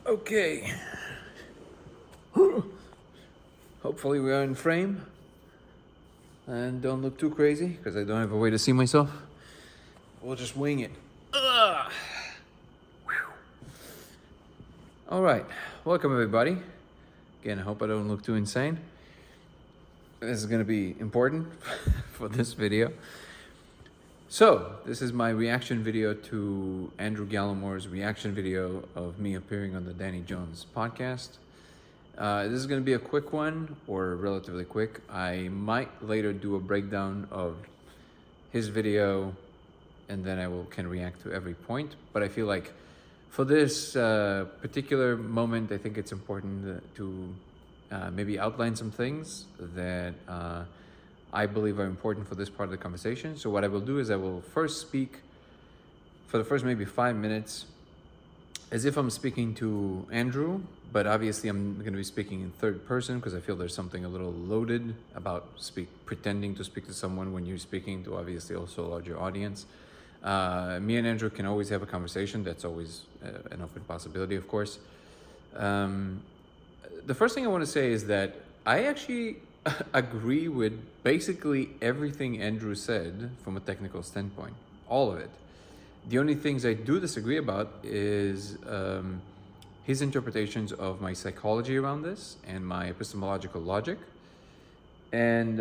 Okay. Hopefully we are in frame and don't look too crazy because I don't have a way to see myself. We'll just wing it. Ugh. All right, welcome everybody. Again, I hope I don't look too insane. This is going to be important for this video. So, this is my reaction video to Andrew Gallimore's reaction video of me appearing on the Danny Jones podcast. This is going to be a quick one, or relatively quick. I might later do a breakdown of his video, and then I can react to every point. But I feel like for this particular moment, I think it's important to maybe outline some things that I believe are important for this part of the conversation. So what I will do is I will first speak for the first maybe 5 minutes as if I'm speaking to Andrew, but obviously I'm going to be speaking in third person because I feel there's something a little loaded about pretending to speak to someone when you're speaking to obviously also a larger audience. Me and Andrew can always have a conversation. That's always an open possibility, of course. The first thing I want to say is that I actually agree with basically everything Andrew said from a technical standpoint, all of it. The only things I do disagree about is his interpretations of my psychology around this and my epistemological logic. And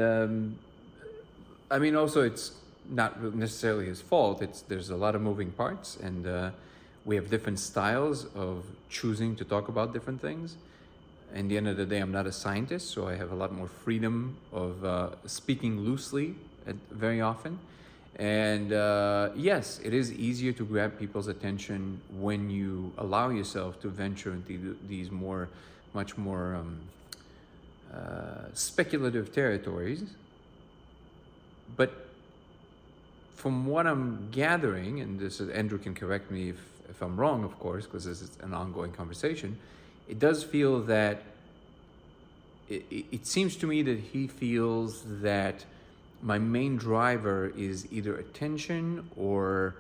I mean, also it's not necessarily his fault. There's a lot of moving parts, and we have different styles of choosing to talk about different things. In the end of the day, I'm not a scientist, so I have a lot more freedom of speaking loosely very often. And yes, it is easier to grab people's attention when you allow yourself to venture into these much more speculative territories. But from what I'm gathering, and Andrew can correct me if I'm wrong, of course, because this is an ongoing conversation, it does feel that, it seems to me that he feels that my main driver is either attention or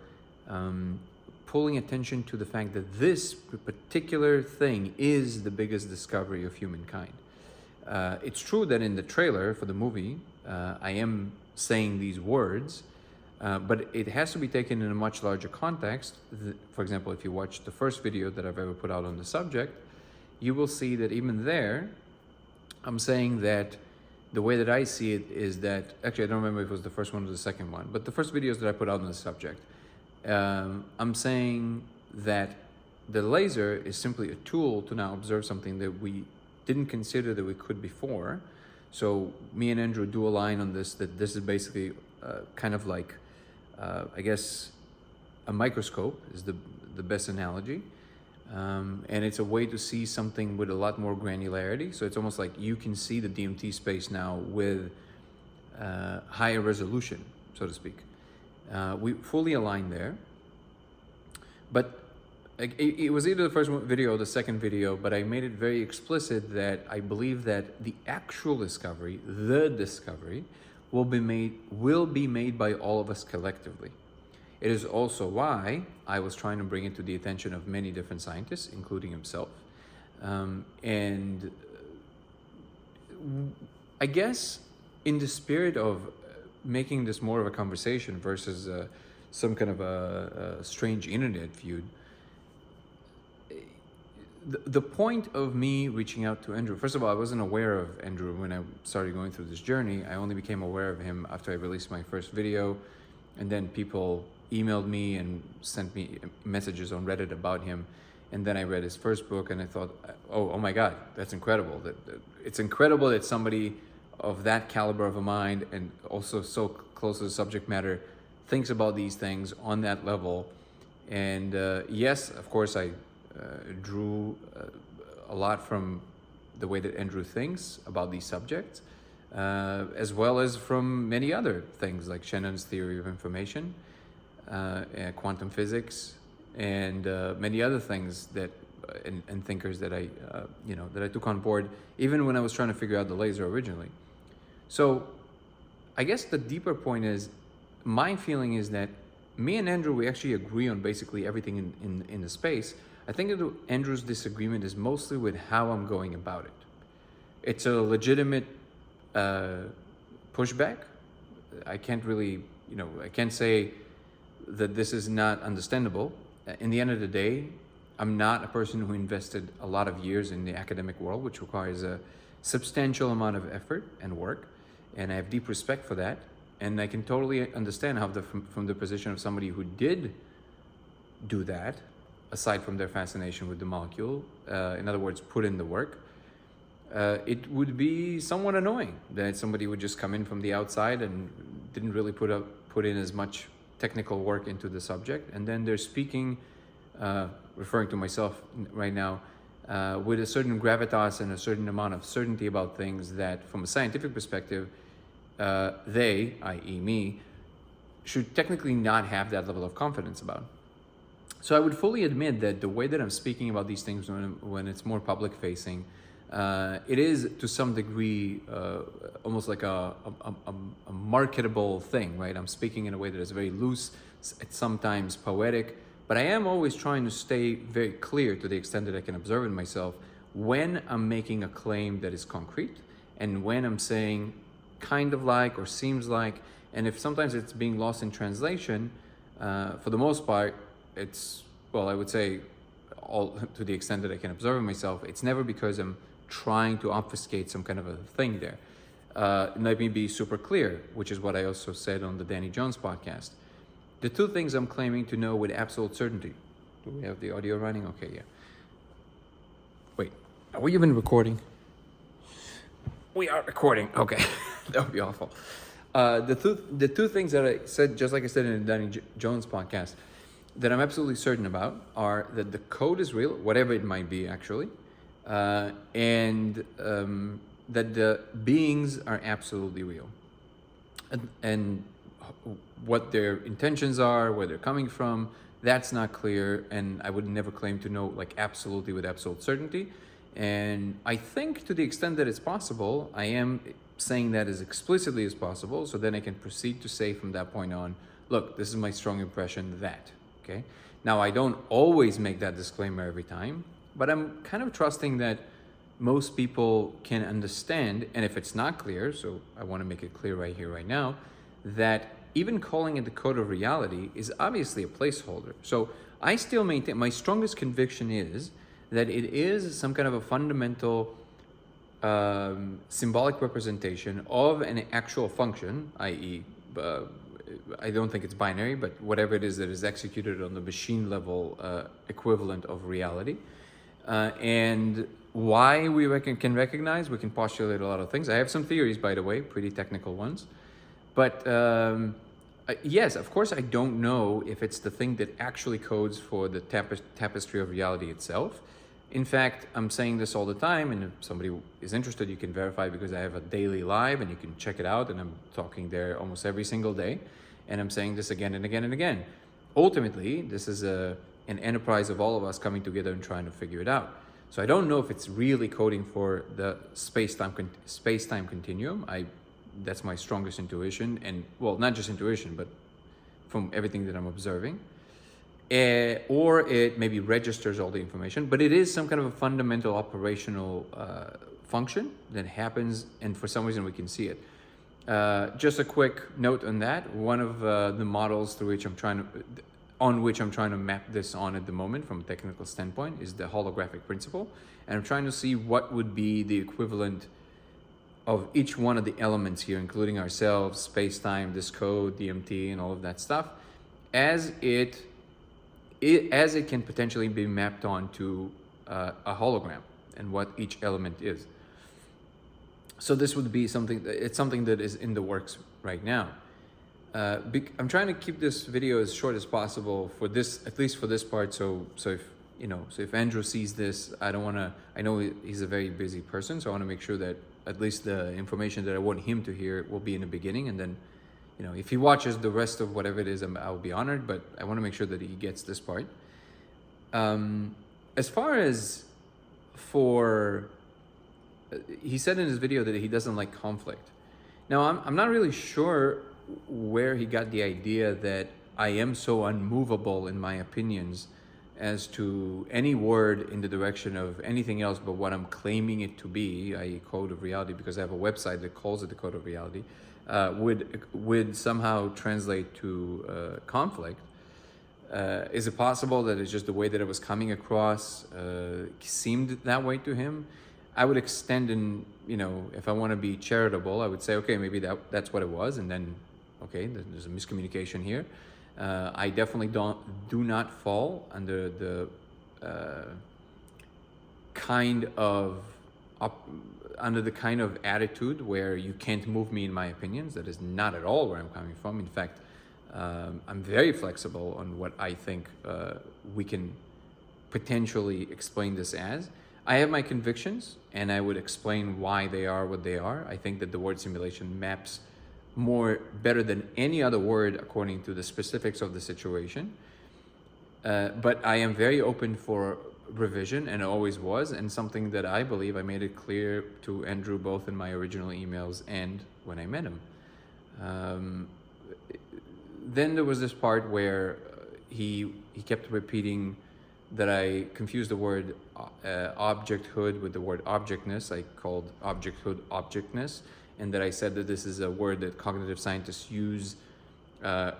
pulling attention to the fact that this particular thing is the biggest discovery of humankind. It's true that in the trailer for the movie, I am saying these words, but it has to be taken in a much larger context. For example, if you watch the first video that I've ever put out on the subject, you will see that even there, I'm saying that the way that I see it is that, actually I don't remember if it was the first one or the second one, but the first videos that I put out on the subject, I'm saying that the laser is simply a tool to now observe something that we didn't consider that we could before. So me and Andrew do align on this, that this is basically kind of like, I guess, a microscope is the best analogy. And it's a way to see something with a lot more granularity. So it's almost like you can see the DMT space now with higher resolution, so to speak. We fully align there. But it was either the first video or the second video, but I made it very explicit that I believe that the actual discovery, the discovery, will be made by all of us collectively. It is also why I was trying to bring it to the attention of many different scientists, including himself. And I guess in the spirit of making this more of a conversation versus some kind of a strange internet feud, the point of me reaching out to Andrew, first of all, I wasn't aware of Andrew when I started going through this journey. I only became aware of him after I released my first video, and then people emailed me and sent me messages on Reddit about him. And then I read his first book and I thought, oh my God, that's incredible. It's incredible that somebody of that caliber of a mind and also so close to the subject matter thinks about these things on that level. And yes, of course, I drew a lot from the way that Andrew thinks about these subjects, as well as from many other things like Shannon's theory of information, quantum physics, and many other things that and thinkers that I took on board even when I was trying to figure out the laser originally. So I guess the deeper point is, my feeling is that me and Andrew, we actually agree on basically everything in the space, I think Andrew's disagreement is mostly with how I'm going about it. It's a legitimate pushback. I can't really, I can't say that this is not understandable. In the end of the day, I'm not a person who invested a lot of years in the academic world, which requires a substantial amount of effort and work, and I have deep respect for that. And I can totally understand how, from the position of somebody who did do that, aside from their fascination with the molecule, in other words, put in the work, it would be somewhat annoying that somebody would just come in from the outside and didn't really put in as much technical work into the subject, and then they're speaking, referring to myself right now, with a certain gravitas and a certain amount of certainty about things that, from a scientific perspective, they, i.e. me, should technically not have that level of confidence about. So I would fully admit that the way that I'm speaking about these things when it's more public facing, it is to some degree almost like a marketable thing, right? I'm speaking in a way that is very loose, it's sometimes poetic, but I am always trying to stay very clear to the extent that I can observe in myself when I'm making a claim that is concrete and when I'm saying kind of like or seems like, and if sometimes it's being lost in translation, for the most part, it's, well, I would say all to the extent that I can observe in myself, it's never because I'm trying to obfuscate some kind of a thing there. Let me be super clear, which is what I also said on the Danny Jones podcast. The two things I'm claiming to know with absolute certainty. Do we have the audio running? Okay, yeah. Wait, are we even recording? We are recording. Okay, that would be awful. The two things that I said, just like I said in the Danny Jones podcast, that I'm absolutely certain about are that the code is real, whatever it might be actually, and that the beings are absolutely real. And what their intentions are, where they're coming from, that's not clear, and I would never claim to know like absolutely with absolute certainty. And I think to the extent that it's possible, I am saying that as explicitly as possible, so then I can proceed to say from that point on, look, this is my strong impression that. Okay. Now, I don't always make that disclaimer every time, but I'm kind of trusting that most people can understand, and if it's not clear, so I want to make it clear right here, right now, that even calling it the code of reality is obviously a placeholder. So I still maintain, my strongest conviction is that it is some kind of a fundamental symbolic representation of an actual function, i.e., I don't think it's binary, but whatever it is that is executed on the machine level equivalent of reality. And why we can recognize, we can postulate a lot of things. I have some theories, by the way, pretty technical ones. But yes, of course, I don't know if it's the thing that actually codes for the tapestry of reality itself. In fact, I'm saying this all the time, and if somebody is interested, you can verify because I have a daily live and you can check it out, and I'm talking there almost every single day. And I'm saying this again and again and again. Ultimately, this is an enterprise of all of us coming together and trying to figure it out. So I don't know if it's really coding for the space-time continuum. That's my strongest intuition, and well, not just intuition, but from everything that I'm observing. Or it maybe registers all the information, but it is some kind of a fundamental operational function that happens, and for some reason we can see it. Just a quick note on that. One of the models through which I'm trying to map this on at the moment from a technical standpoint is the holographic principle, and I'm trying to see what would be the equivalent of each one of the elements here, including ourselves, space-time, this code, DMT, and all of that stuff, as it can potentially be mapped onto a hologram and what each element is. So this would be something that is in the works right now. I'm trying to keep this video as short as possible for this, at least for this part. So if Andrew sees this, I know he's a very busy person, so I want to make sure that at least the information that I want him to hear will be in the beginning, and then, if he watches the rest of whatever it is, I'll be honored, but I want to make sure that he gets this part. As far as he said in his video that he doesn't like conflict. Now, I'm not really sure where he got the idea that I am so unmovable in my opinions as to any word in the direction of anything else but what I'm claiming it to be, i.e. code of reality, because I have a website that calls it the code of reality, would somehow translate to conflict. Is it possible that it's just the way that it was coming across seemed that way to him? I would extend, and if I want to be charitable, I would say, okay, maybe that's what it was, and then, okay, there's a miscommunication here. I definitely do not fall under the kind of attitude where you can't move me in my opinions. That is not at all where I'm coming from. In fact, I'm very flexible on what I think we can potentially explain this as. I have my convictions, and I would explain why they are what they are. I think that the word simulation maps better than any other word according to the specifics of the situation. But I am very open for revision, and always was, and something that I believe I made it clear to Andrew both in my original emails and when I met him. Then there was this part where he kept repeating that I confused the word objecthood with the word objectness. I called objecthood objectness, and that I said that this is a word that cognitive scientists use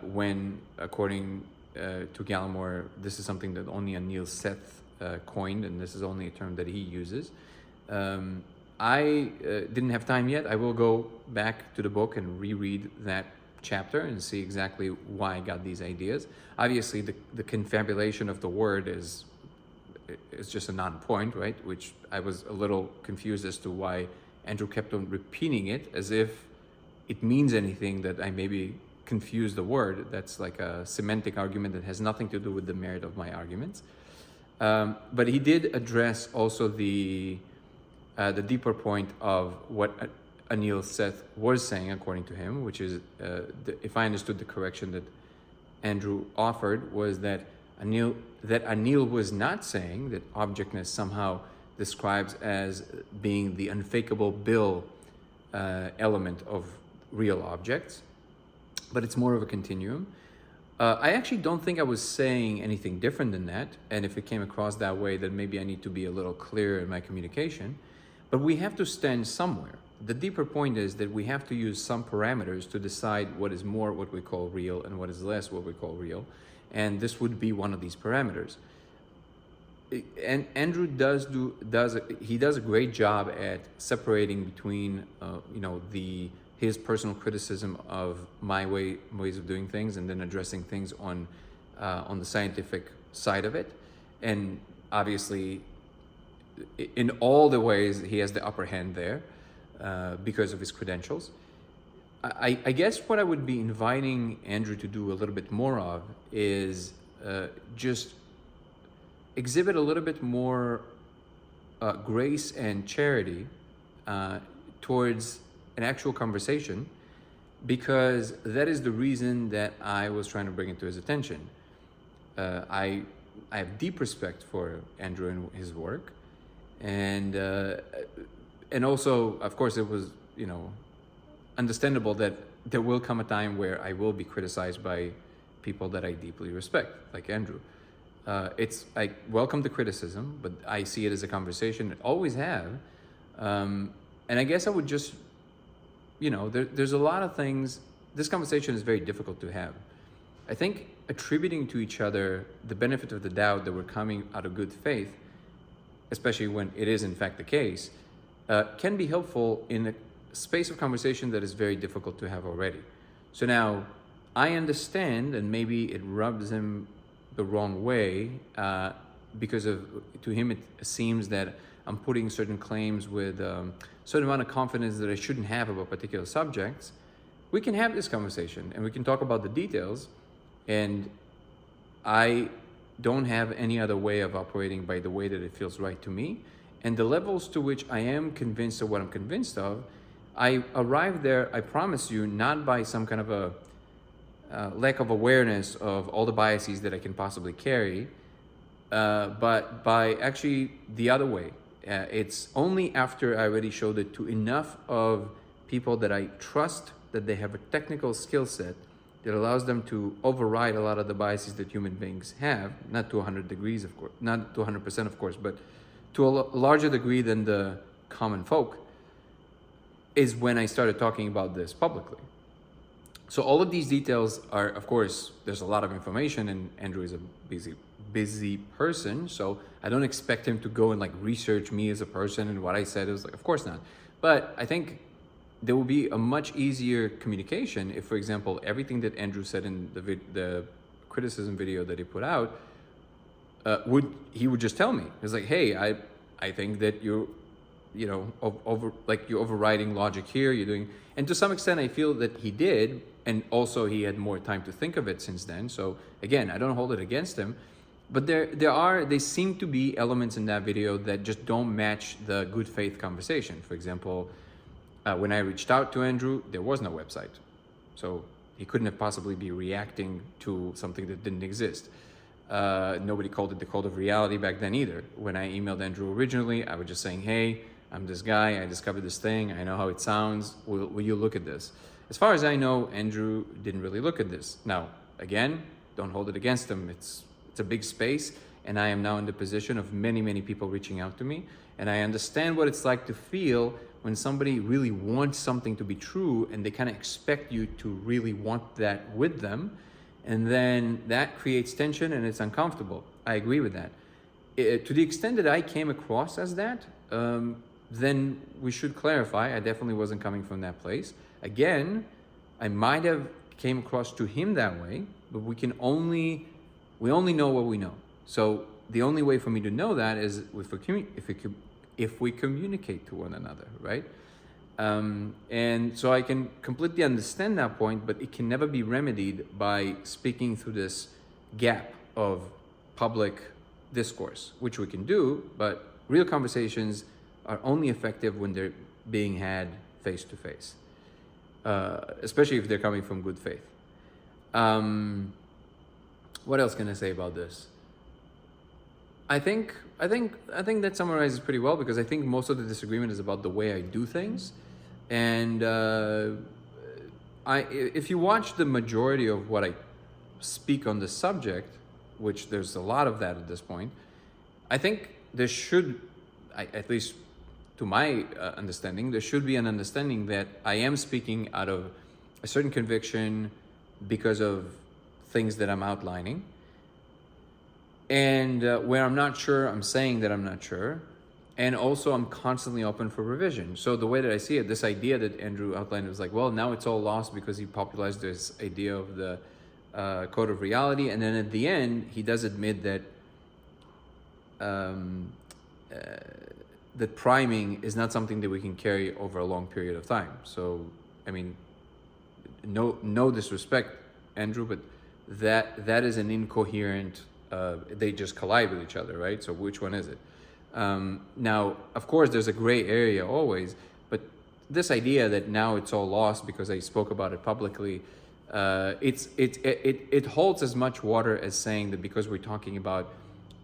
when, according to Gallimore, this is something that only Anil Seth coined, and this is only a term that he uses. I didn't have time yet. I will go back to the book and reread that chapter and see exactly why I got these ideas. Obviously, the confabulation of the word is just a non-point, right? Which I was a little confused as to why Andrew kept on repeating it as if it means anything, that I maybe confused the word. That's like a semantic argument that has nothing to do with the merit of my arguments. But he did address also the deeper point of what Anil Seth was saying, according to him, which is, if I understood the correction that Andrew offered, was that Anil was not saying that objectness somehow describes as being the unfakeable bill element of real objects, but it's more of a continuum. I actually don't think I was saying anything different than that, and if it came across that way, then maybe I need to be a little clearer in my communication. But we have to stand somewhere. The deeper point is that we have to use some parameters to decide what is more what we call real and what is less what we call real, and this would be one of these parameters. And Andrew does a great job at separating between his personal criticism of my ways of doing things, and then addressing things on the scientific side of it. And obviously, in all the ways, he has the upper hand there because of his credentials. I guess what I would be inviting Andrew to do a little bit more of is just exhibit a little bit more grace and charity towards an actual conversation, because that is the reason that I was trying to bring it to his attention. I have deep respect for Andrew and his work, and also, of course, it was understandable that there will come a time where I will be criticized by people that I deeply respect, like Andrew. I welcome the criticism, but I see it as a conversation. I always have, and I guess I would just. There's a lot of things. This conversation is very difficult to have. I think attributing to each other the benefit of the doubt that we're coming out of good faith, especially when it is in fact the case, can be helpful in a space of conversation that is very difficult to have already. So now, I understand, and maybe it rubs him the wrong way, because to him it seems that I'm putting certain claims with certain amount of confidence that I shouldn't have about particular subjects. We can have this conversation and we can talk about the details, and I don't have any other way of operating by the way that it feels right to me. And the levels to which I am convinced of what I'm convinced of, I arrive there, I promise you, not by some kind of a lack of awareness of all the biases that I can possibly carry, but by actually the other way. It's only after I already showed it to enough of people that I trust that they have a technical skill set that allows them to override a lot of the biases that human beings have, not to 100 degrees, of course, not to 100%, of course, but to a larger degree than the common folk, is when I started talking about this publicly. So all of these details are, of course, there's a lot of information, and Andrew is a busy person, so I don't expect him to go and like research me as a person and what I said. It was like, of course not. But I think there will be a much easier communication if, for example, everything that Andrew said in the criticism video that he put out, he would just tell me. It's like, hey, I think that you're overriding logic here. You're doing, and to some extent, I feel that he did, and also he had more time to think of it since then. So again, I don't hold it against him, but there seem to be elements in that video that just don't match the good faith conversation. For example, when I reached out to Andrew, there was no website, so he couldn't have possibly be reacting to something that didn't exist. Nobody called it the code of reality back then either. When I emailed Andrew originally, I was just saying, hey, I'm this guy, I discovered this thing, I know how it sounds, will you look at this? As far as I know, Andrew didn't really look at this. Now, again, don't hold it against him. It's a big space, and I am now in the position of many people reaching out to me, and I understand what it's like to feel when somebody really wants something to be true and they kind of expect you to really want that with them, and then that creates tension and it's uncomfortable. I agree with that. To the extent that I came across as that, then we should clarify. I definitely wasn't coming from that place. Again, I might have came across to him that way, but we only know what we know. So the only way for me to know that is if we communicate to one another, right? And so I can completely understand that point, but it can never be remedied by speaking through this gap of public discourse, which we can do, but real conversations are only effective when they're being had face to face, especially if they're coming from good faith. What else can I say about this? I think that summarizes pretty well, because I think most of the disagreement is about the way I do things, and if you watch the majority of what I speak on the subject, which there's a lot of that at this point, I think there should, at least to my understanding, there should be an understanding that I am speaking out of a certain conviction because of things that I'm outlining. And where I'm not sure, I'm saying that I'm not sure. And also I'm constantly open for revision. So the way that I see it, this idea that Andrew outlined was like, well, now it's all lost because he popularized this idea of the code of reality. And then at the end, he does admit that that priming is not something that we can carry over a long period of time. So, I mean, no disrespect, Andrew, but that is an incoherent, they just collide with each other, right? So which one is it? Now, of course, there's a gray area always, but this idea that now it's all lost because I spoke about it publicly, it holds as much water as saying that because we're talking about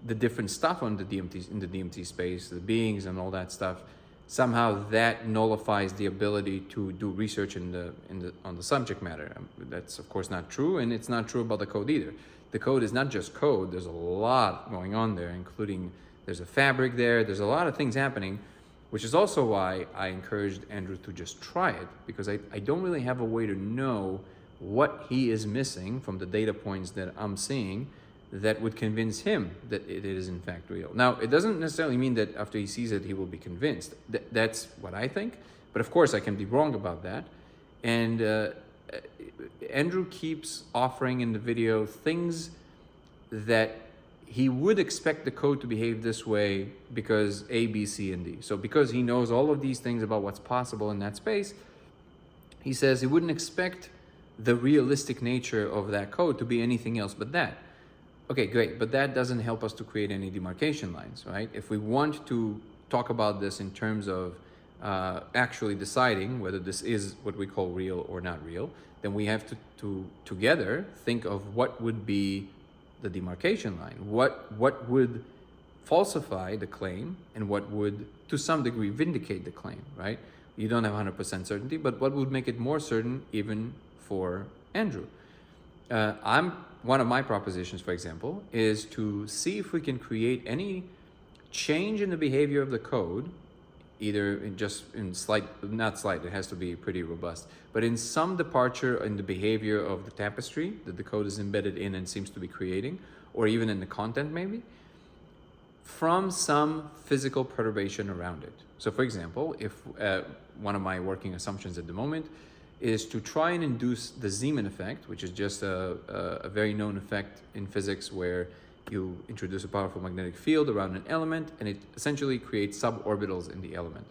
the different stuff on the DMT, in the DMT space, the beings and all that stuff, somehow that nullifies the ability to do research on the subject matter. That's of course not true, and it's not true about the code either. The code is not just code. There's a lot going on there, including there's a fabric there. There's a lot of things happening, which is also why I encouraged Andrew to just try it, because I don't really have a way to know what he is missing from the data points that I'm seeing that would convince him that it is in fact real. Now, it doesn't necessarily mean that after he sees it, he will be convinced. That's what I think. But of course, I can be wrong about that. And Andrew keeps offering in the video things that he would expect the code to behave this way because A, B, C, and D. So because he knows all of these things about what's possible in that space, he says he wouldn't expect the realistic nature of that code to be anything else but that. Okay, great, but that doesn't help us to create any demarcation lines, right? If we want to talk about this in terms of actually deciding whether this is what we call real or not real, then we have to together think of what would be the demarcation line. What would falsify the claim and what would, to some degree, vindicate the claim, right? You don't have 100% certainty, but what would make it more certain even for Andrew? One of my propositions, for example, is to see if we can create any change in the behavior of the code, either in slight, not slight, it has to be pretty robust, but in some departure in the behavior of the tapestry that the code is embedded in and seems to be creating, or even in the content maybe, from some physical perturbation around it. So for example, if one of my working assumptions at the moment is to try and induce the Zeeman effect, which is just a very known effect in physics where you introduce a powerful magnetic field around an element and it essentially creates suborbitals in the element.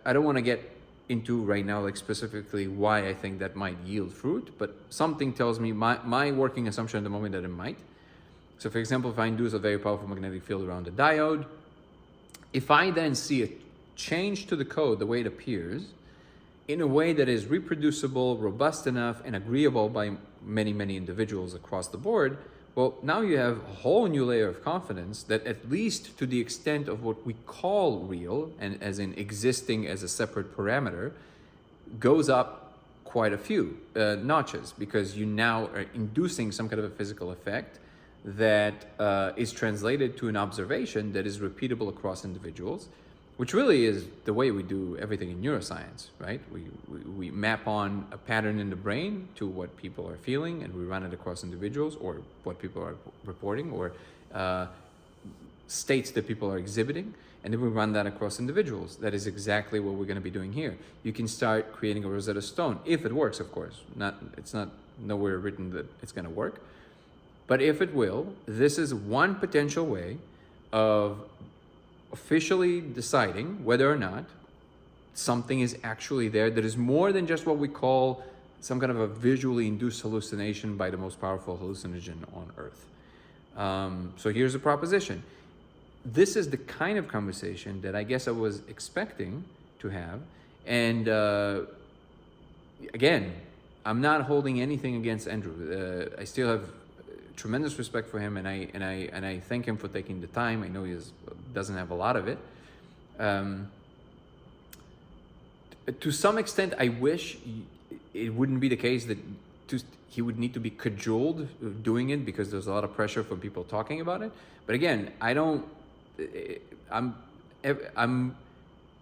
I don't want to get into right now like specifically why I think that might yield fruit, but something tells me my working assumption at the moment that it might. So for example, if I induce a very powerful magnetic field around the diode, if I then see a change to the code, the way it appears, in a way that is reproducible, robust enough, and agreeable by many, many individuals across the board, well, now you have a whole new layer of confidence that at least to the extent of what we call real, and as in existing as a separate parameter, goes up quite a few notches, because you now are inducing some kind of a physical effect that is translated to an observation that is repeatable across individuals, which really is the way we do everything in neuroscience, right? We map on a pattern in the brain to what people are feeling, and we run it across individuals, or what people are reporting, or states that people are exhibiting, and then we run that across individuals. That is exactly what we're going to be doing here. You can start creating a Rosetta Stone, if it works, of course. It's not nowhere written that it's going to work. But if it will, this is one potential way of officially deciding whether or not something is actually there that is more than just what we call some kind of a visually induced hallucination by the most powerful hallucinogen on earth. So here's a proposition. This is the kind of conversation that I guess I was expecting to have. And again, I'm not holding anything against Andrew. I still have tremendous respect for him, and I thank him for taking the time. I know he doesn't have a lot of it. To some extent, I wish it wouldn't be the case that he would need to be cajoled doing it, because there's a lot of pressure from people talking about it. But again,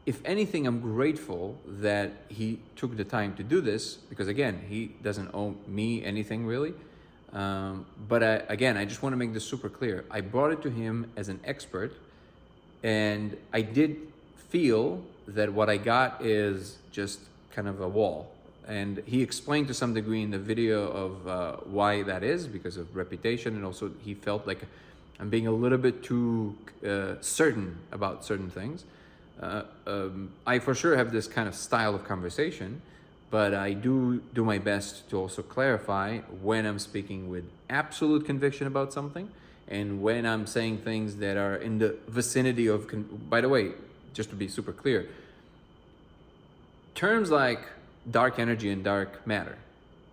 if anything, I'm grateful that he took the time to do this, because again, he doesn't owe me anything really. But again, I just want to make this super clear. I brought it to him as an expert, and I did feel that what I got is just kind of a wall. And he explained to some degree in the video of why that is, because of reputation, and also he felt like I'm being a little bit too certain about certain things. I for sure have this kind of style of conversation, but I do my best to also clarify when I'm speaking with absolute conviction about something, and when I'm saying things that are in the vicinity of, by the way, just to be super clear, terms like dark energy and dark matter,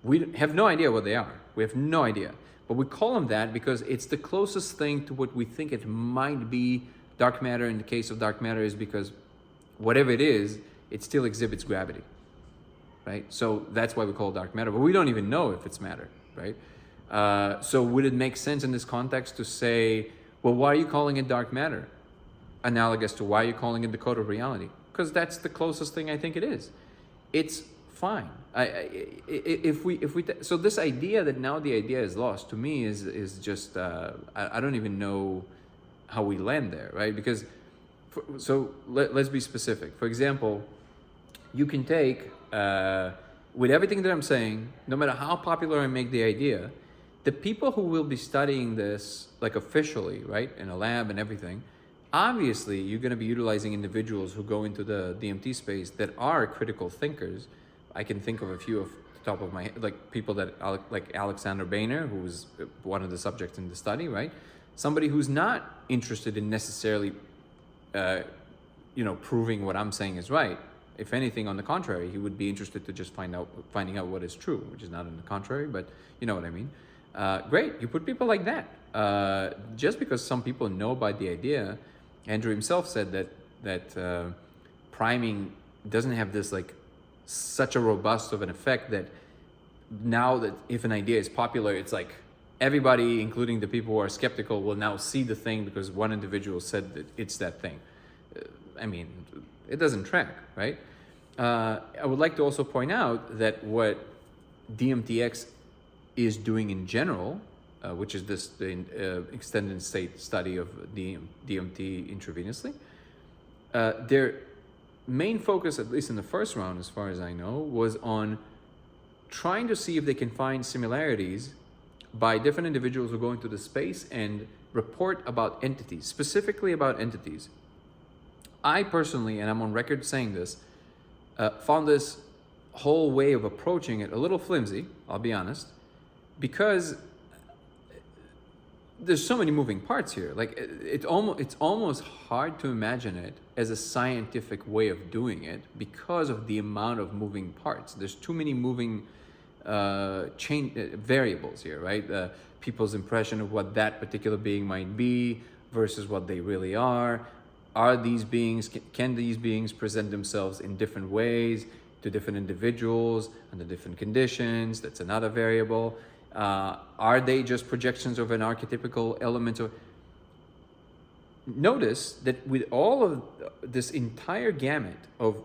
we have no idea what they are. We have no idea. But we call them that because it's the closest thing to what we think it might be. Dark matter, in the case of dark matter, is because whatever it is, it still exhibits gravity. Right? So that's why we call it dark matter, but we don't even know if it's matter, right? So would it make sense in this context to say, well, why are you calling it dark matter? Analogous to why are you calling it the code of reality? Because that's the closest thing I think it is. It's fine. So this idea that now the idea is lost, to me is just, I don't even know how we land there, right? Because, let's be specific. For example, you can take, with everything that I'm saying, no matter how popular I make the idea, the people who will be studying this, like officially, right, in a lab and everything, obviously you're going to be utilizing individuals who go into the DMT space that are critical thinkers. I can think of a few off the top of my head, like people that, like Alexander Boehner, who was one of the subjects in the study, right? Somebody who's not interested in necessarily, proving what I'm saying is right. If anything, on the contrary, he would be interested to just finding out what is true, which is not in the contrary, but you know what I mean. Great, you put people like that. Just because some people know about the idea, Andrew himself said that priming doesn't have this like such a robust of an effect that now that if an idea is popular, it's like everybody, including the people who are skeptical, will now see the thing because one individual said that it's that thing. I mean, it doesn't track, right? I would like to also point out that what DMTX is doing in general, which is the extended state study of DMT intravenously, their main focus, at least in the first round, as far as I know, was on trying to see if they can find similarities by different individuals who go into the space and report about entities, specifically about entities. I personally, and I'm on record saying this, found this whole way of approaching it a little flimsy, I'll be honest, because there's so many moving parts here. Like it's almost hard to imagine it as a scientific way of doing it because of the amount of moving parts. There's too many moving variables here, right? People's impression of what that particular being might be versus what they really are. Are these beings, can these beings present themselves in different ways to different individuals under different conditions? That's another variable. Are they just projections of an archetypical element of... Notice that with all of this entire gamut of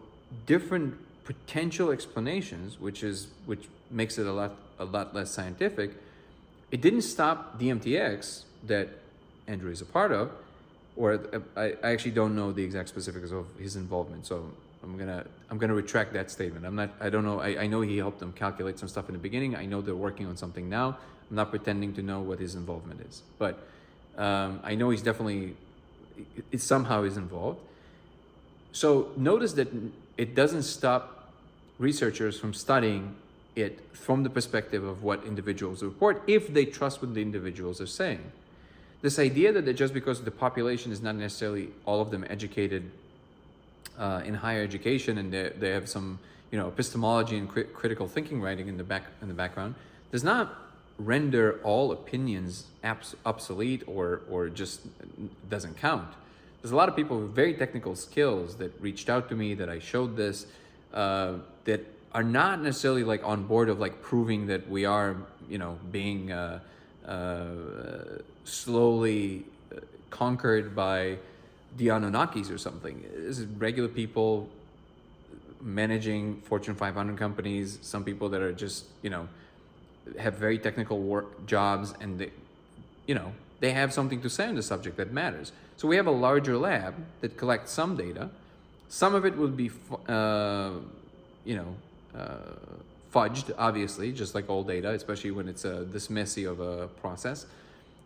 different potential explanations, which makes it a lot less scientific, it didn't stop DMTX that Andrew is a part of, or I actually don't know the exact specifics of his involvement, so I'm gonna retract that statement. I don't know. I know he helped them calculate some stuff in the beginning. I know they're working on something now. I'm not pretending to know what his involvement is, but I know he's definitely, it somehow is involved. So notice that it doesn't stop researchers from studying it from the perspective of what individuals report, if they trust what the individuals are saying. This idea that just because the population is not necessarily all of them educated in higher education, and they have some, epistemology and critical thinking writing in the background, does not render all opinions obsolete or just doesn't count. There's a lot of people with very technical skills that reached out to me, that I showed this, that are not necessarily like on board of like proving that we are, being slowly conquered by the Anunnakis or something. This is regular people managing Fortune 500 companies, some people that are just, have very technical work jobs, and they have something to say on the subject that matters. So we have a larger lab that collects some data. Some of it will be, fudged, obviously, just like all data, especially when it's this messy of a process.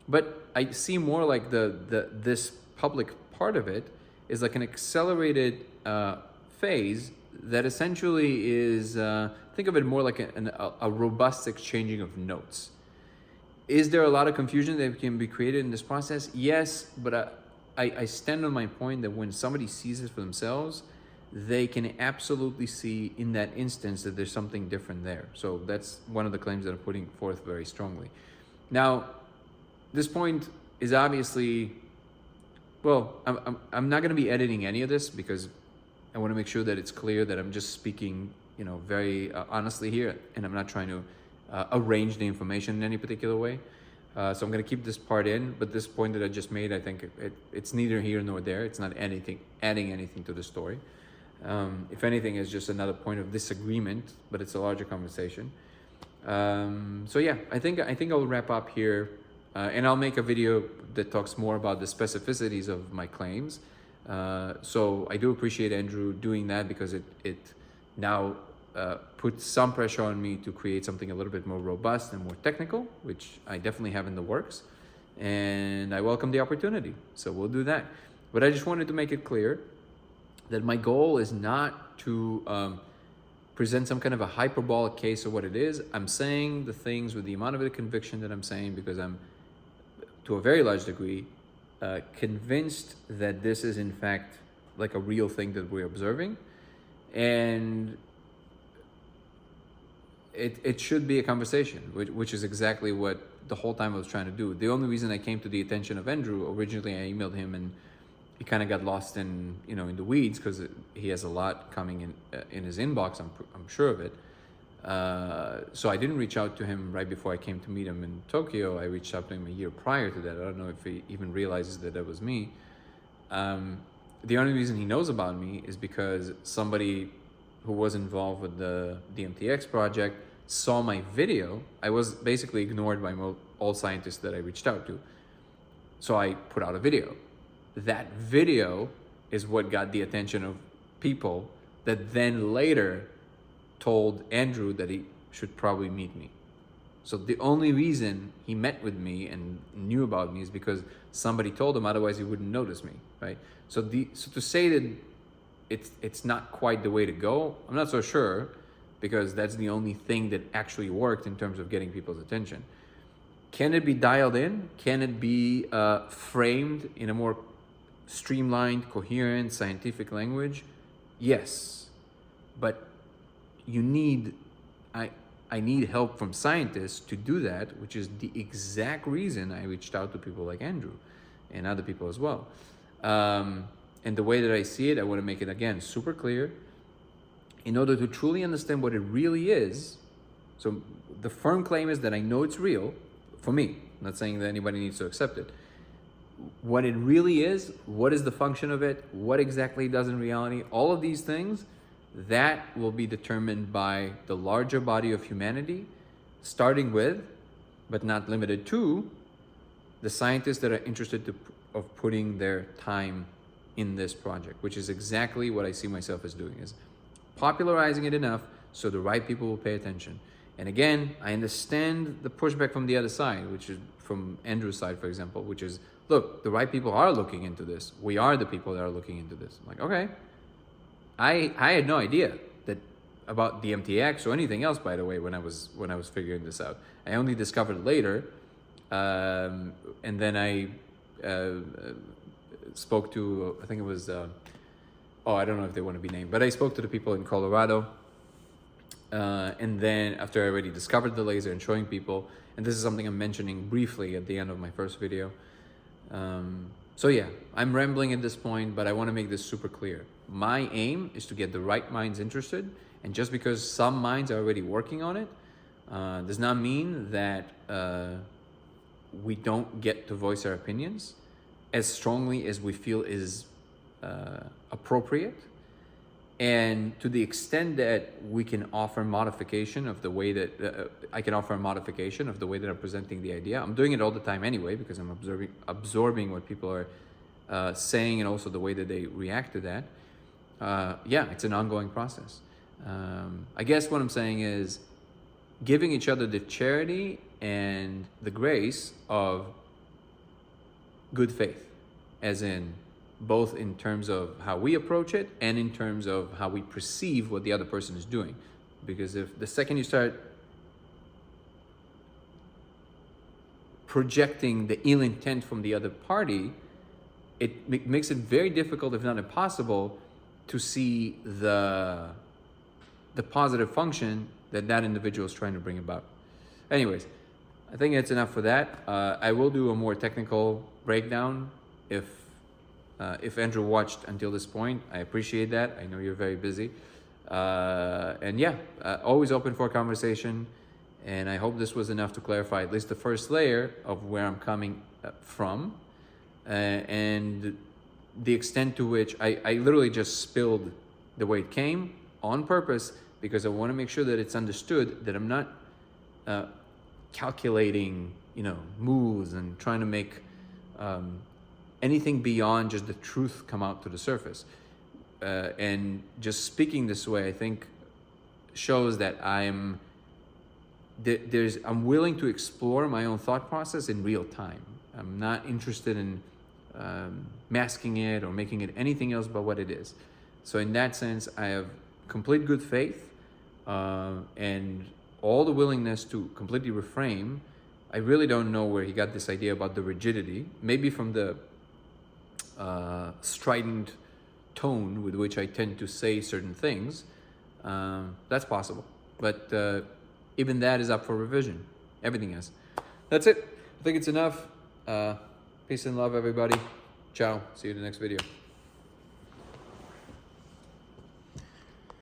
But I see more like this public part of it is like an accelerated phase that essentially is, think of it more like a robust exchanging of notes. Is there a lot of confusion that can be created in this process? Yes, but I stand on my point that when somebody sees it for themselves, they can absolutely see in that instance that there's something different there. So that's one of the claims that I'm putting forth very strongly. Now, this point is obviously, well, I'm not going to be editing any of this because I want to make sure that it's clear that I'm just speaking, very honestly here, and I'm not trying to arrange the information in any particular way. So I'm going to keep this part in, but this point that I just made, I think it's neither here nor there. It's not adding anything to the story. If anything, it's just another point of disagreement, but it's a larger conversation. So yeah, I think I'll wrap up here, and I'll make a video that talks more about the specificities of my claims. So I do appreciate Andrew doing that, because it now puts some pressure on me to create something a little bit more robust and more technical, which I definitely have in the works, and I welcome the opportunity. So we'll do that. But I just wanted to make it clear that my goal is not to present some kind of a hyperbolic case of what it is. I'm saying the things with the amount of conviction that I'm saying, because I'm, to a very large degree, convinced that this is in fact like a real thing that we're observing, and it should be a conversation, which is exactly what the whole time I was trying to do. The only reason I came to the attention of Andrew, originally I emailed him and he kind of got lost in the weeds, because he has a lot coming in his inbox. I'm sure of it. So I didn't reach out to him right before I came to meet him in Tokyo. I reached out to him a year prior to that. I don't know if he even realizes that that was me. The only reason he knows about me is because somebody who was involved with the DMTX project saw my video. I was basically ignored by all scientists that I reached out to. So I put out a video. That video is what got the attention of people that then later told Andrew that he should probably meet me. So the only reason he met with me and knew about me is because somebody told him, otherwise he wouldn't notice me, right? So to say that it's not quite the way to go, I'm not so sure, because that's the only thing that actually worked in terms of getting people's attention. Can it be dialed in? Can it be framed in a more streamlined, coherent, scientific language? Yes, but I need help from scientists to do that, which is the exact reason I reached out to people like Andrew and other people as well. And the way that I see it, I want to make it, again, super clear. In order to truly understand what it really is, so the firm claim is that I know it's real, for me. I'm not saying that anybody needs to accept it. What it really is, what is the function of it, what exactly it does in reality, all of these things, that will be determined by the larger body of humanity, starting with, but not limited to, the scientists that are interested of putting their time in this project, which is exactly what I see myself as doing, is popularizing it enough so the right people will pay attention. And again, I understand the pushback from the other side, which is from Andrew's side, for example, which is, look, the right people are looking into this. We are the people that are looking into this. I'm like, okay. I had no idea that about the MTX or anything else, by the way, when I was figuring this out. I only discovered it later, and then I spoke to, I think it was, I don't know if they want to be named, but I spoke to the people in Colorado, and then after I already discovered the laser and showing people, and this is something I'm mentioning briefly at the end of my first video. So yeah, I'm rambling at this point, but I want to make this super clear. My aim is to get the right minds interested, and just because some minds are already working on it, does not mean that we don't get to voice our opinions as strongly as we feel is appropriate. And to the extent that we can offer modification of the way that I can offer a modification of the way that I'm presenting the idea. I'm doing it all the time anyway, because I'm absorbing what people are saying, and also the way that they react to that. Yeah, it's an ongoing process. I guess what I'm saying is giving each other the charity and the grace of good faith, as in both in terms of how we approach it and in terms of how we perceive what the other person is doing. Because if the second you start projecting the ill intent from the other party, it makes it very difficult, if not impossible, to see the positive function that individual is trying to bring about. Anyways, I think it's enough for that. I will do a more technical breakdown if Andrew watched until this point. I appreciate that. I know you're very busy. And yeah, always open for a conversation. And I hope this was enough to clarify at least the first layer of where I'm coming from. And the extent to which I literally just spilled the way it came on purpose, because I want to make sure that it's understood that I'm not calculating, moves and trying to make anything beyond just the truth come out to the surface. And just speaking this way, I think shows that I'm willing to explore my own thought process in real time. I'm not interested in masking it or making it anything else but what it is. So in that sense, I have complete good faith and all the willingness to completely reframe. I really don't know where he got this idea about the rigidity, maybe from the strident tone with which I tend to say certain things. That's possible, but even that is up for revision. Everything is. That's it. I think it's enough. Peace and love, everybody. Ciao. See you in the next video.